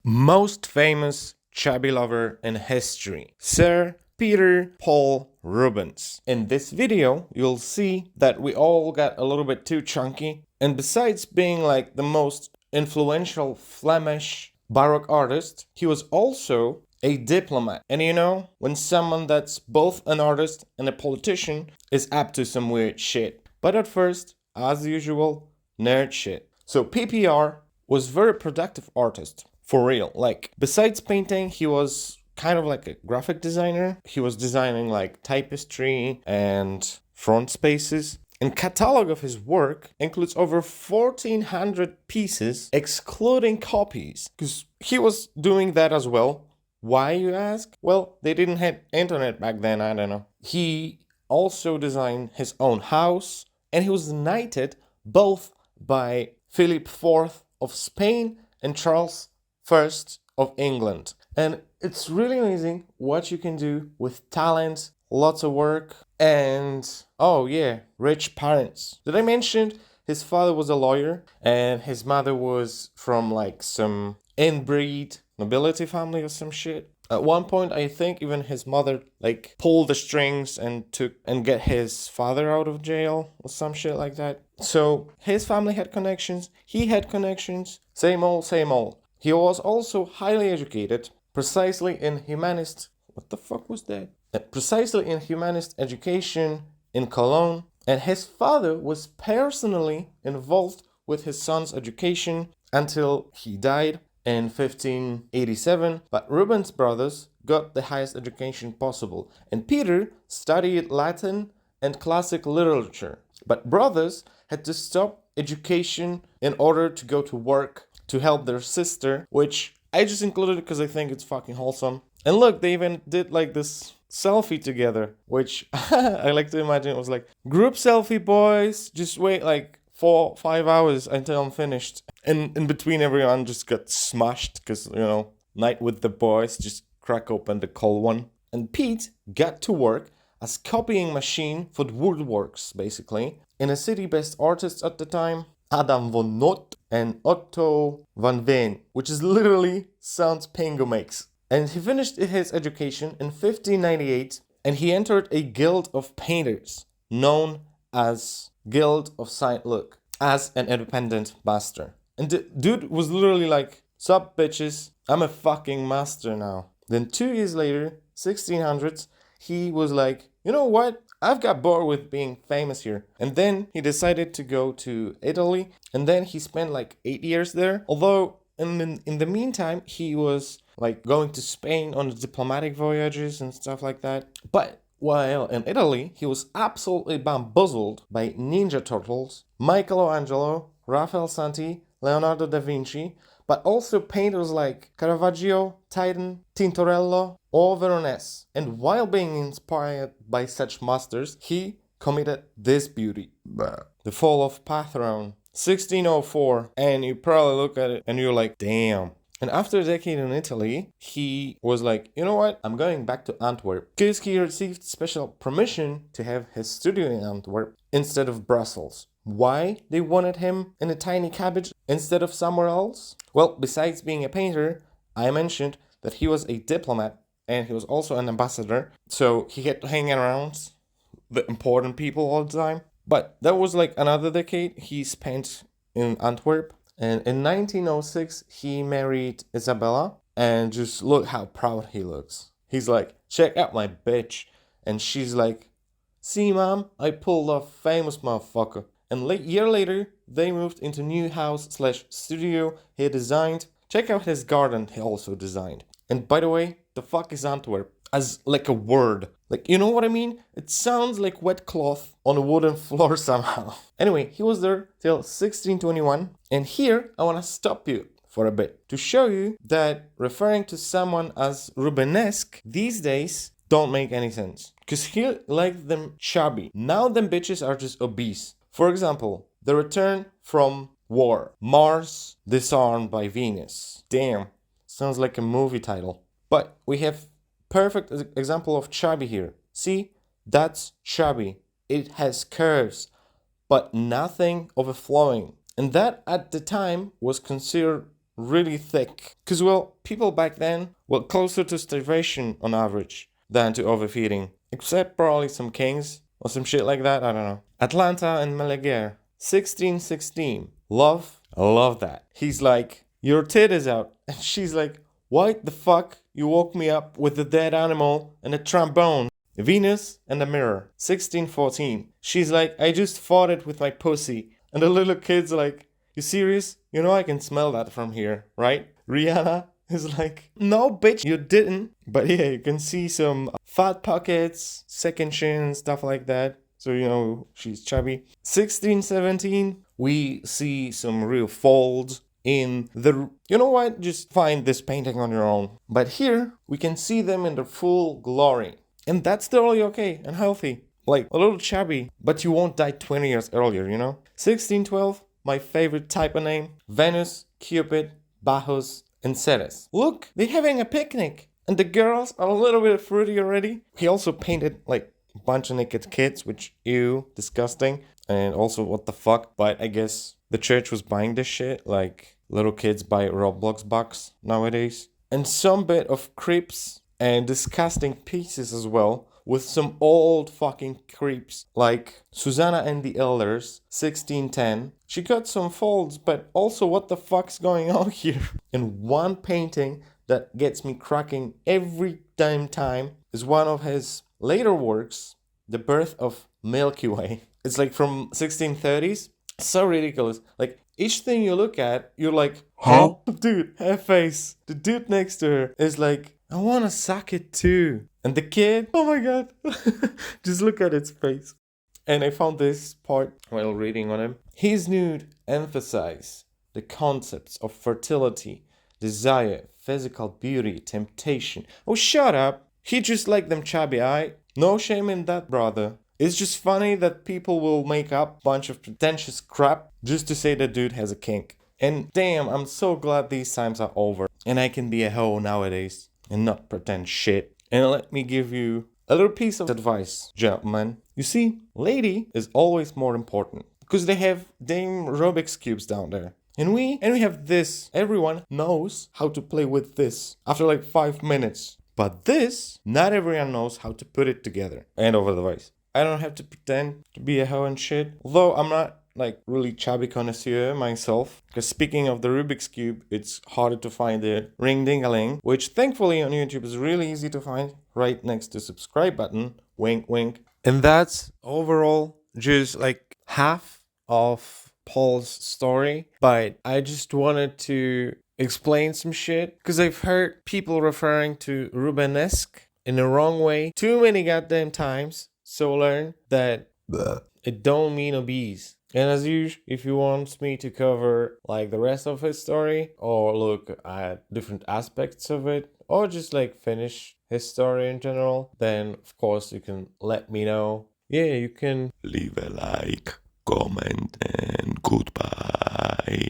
most famous chubby lover in history, Sir Peter Paul Rubens. In this video, you'll see that we all got a little bit too chunky, and besides being like the most influential Flemish Baroque artist, he was also a diplomat. And you know, when someone that's both an artist and a politician is up to some weird shit. But at first, as usual, nerd shit. So PPR was very productive artist. For real. Like, besides painting, he was kind of like a graphic designer. He was designing like tapestry and front spaces. And catalog of his work includes over 1,400 pieces, excluding copies. Because he was doing that as well. Why, you ask? Well, they didn't have internet back then, I don't know. He also designed his own house, and he was knighted both by Philip IV of Spain and Charles I of England. And it's really amazing what you can do with talent, lots of work, and oh yeah, rich parents. Did I mention his father was a lawyer and his mother was from like some inbreed nobility family or some shit? At one point, I think even his mother like pulled the strings and get his father out of jail or some shit like that. So his family had connections, he had connections, same old, same old. He was also highly educated, precisely in humanist... What the fuck was that? Precisely in humanist education in Cologne. And his father was personally involved with his son's education until he died in 1587. But Rubens' brothers got the highest education possible. And Peter studied Latin and classic literature. But brothers had to stop education in order to go to work to help their sister, which I just included because I think it's fucking wholesome. And look, they even did like this selfie together, which I like to imagine it was like, group selfie, boys, just wait like 4-5 hours until I'm finished. And in between, everyone just got smashed because, you know, night with the boys, just crack open the cold one. And Pete got to work as copying machine for the woodworks, basically, in a city-based artist at the time, Adam von Not and Otto van Veen, which is literally sounds Pingo makes. And he finished his education in 1598 and he entered a guild of painters known as Guild of Saint Luke as an independent master. And the dude was literally like, sup bitches, I'm a fucking master now. Then 2 years later, 1600s, he was like, you know what? I've got bored with being famous here. And then he decided to go to Italy. And then he spent like 8 years there. Although in the meantime, he was like going to Spain on diplomatic voyages and stuff like that. But while in Italy, he was absolutely bamboozled by Ninja Turtles, Michelangelo, Raphael Santi, Leonardo da Vinci, but also painters like Caravaggio, Titan, Tintorello, or Veronese. And while being inspired by such masters, he committed this beauty. The Fall of Pathrone, 1604, and you probably look at it and you're like, damn. And after a decade in Italy, he was like, you know what, I'm going back to Antwerp. Because he received special permission to have his studio in Antwerp instead of Brussels. Why they wanted him in a tiny cabbage instead of somewhere else? Well, besides being a painter, I mentioned that he was a diplomat and he was also an ambassador. So he had to hang around the important people all the time. But that was like another decade he spent in Antwerp. And in 1906, he married Isabella. And just look how proud he looks. He's like, check out my bitch. And she's like, see, mom, I pulled off famous motherfucker. And year later, they moved into new house/studio he designed. Check out his garden he also designed. And by the way, the fuck is Antwerp? As like a word. Like, you know what I mean? It sounds like wet cloth on a wooden floor somehow. Anyway, he was there till 1621. And here, I want to stop you for a bit to show you that referring to someone as Rubenesque these days don't make any sense. Because he liked them chubby. Now them bitches are just obese. For example, The Return from War. Mars disarmed by Venus. Damn, sounds like a movie title. But we have perfect example of chubby here. See, that's chubby. It has curves, but nothing overflowing. And that at the time was considered really thick. Because, well, people back then were closer to starvation on average than to overfeeding. Except probably some kings or some shit like that, I don't know. Atlanta and Meleguer, 1616. Love, I love that. He's like, your tit is out. And she's like, what the fuck? You woke me up with a dead animal and a trombone. Venus and the Mirror, 1614. She's like, I just fought it with my pussy. And the little kid's like, you serious? You know I can smell that from here, right? Rihanna is like, no bitch, you didn't. But yeah, you can see some fat pockets, second chin, stuff like that. So, you know, she's chubby. 1617, we see some real folds in the... You know what? Just find this painting on your own. But here, we can see them in their full glory. And that's totally okay and healthy. Like, a little chubby, but you won't die 20 years earlier, you know? 1612, my favorite type of name. Venus, Cupid, Bacchus, and Ceres. Look, they're having a picnic. And the girls are a little bit fruity already. He also painted, like, a bunch of naked kids, which, ew, disgusting. And also, what the fuck? But I guess the church was buying this shit. Like, little kids buy Roblox bucks nowadays. And some bit of creeps and disgusting pieces as well, with some old fucking creeps like Susanna and the Elders, 1610. She got some folds, but also what the fuck's going on here? And one painting that gets me cracking every damn time is one of his later works, The Birth of Milky Way. It's like from 1630s. So ridiculous. Like, each thing you look at, you're like, huh? Dude, her face. The dude next to her is like, I want to suck it too. And the kid, oh my god, just look at its face. And I found this part while reading on him. His nude emphasize the concepts of fertility, desire, physical beauty, temptation. Oh, shut up. He just like them chubby, aight? No shame in that, brother. It's just funny that people will make up a bunch of pretentious crap just to say the dude has a kink. And damn, I'm so glad these times are over. And I can be a hoe nowadays and not pretend shit. And let me give you a little piece of advice, gentlemen. You see, lady is always more important because they have damn Rubik's cubes down there. And we have this. Everyone knows how to play with this after like 5 minutes. But this, not everyone knows how to put it together. And over the vice. I don't have to pretend to be a hoe and shit. Although I'm not like really chubby connoisseur myself. Because speaking of the Rubik's Cube, it's harder to find the ring-ding-a-ling, which thankfully on YouTube is really easy to find right next to subscribe button. Wink, wink. And that's overall just like half of Paul's story. But I just wanted to explain some shit because I've heard people referring to Rubenesque in the wrong way too many goddamn times. So learn that it don't mean obese. And as usual, if you want me to cover like the rest of his story or look at different aspects of it or just like finish his story in general, then of course you can let me know. Yeah, you can leave a like, comment, and goodbye.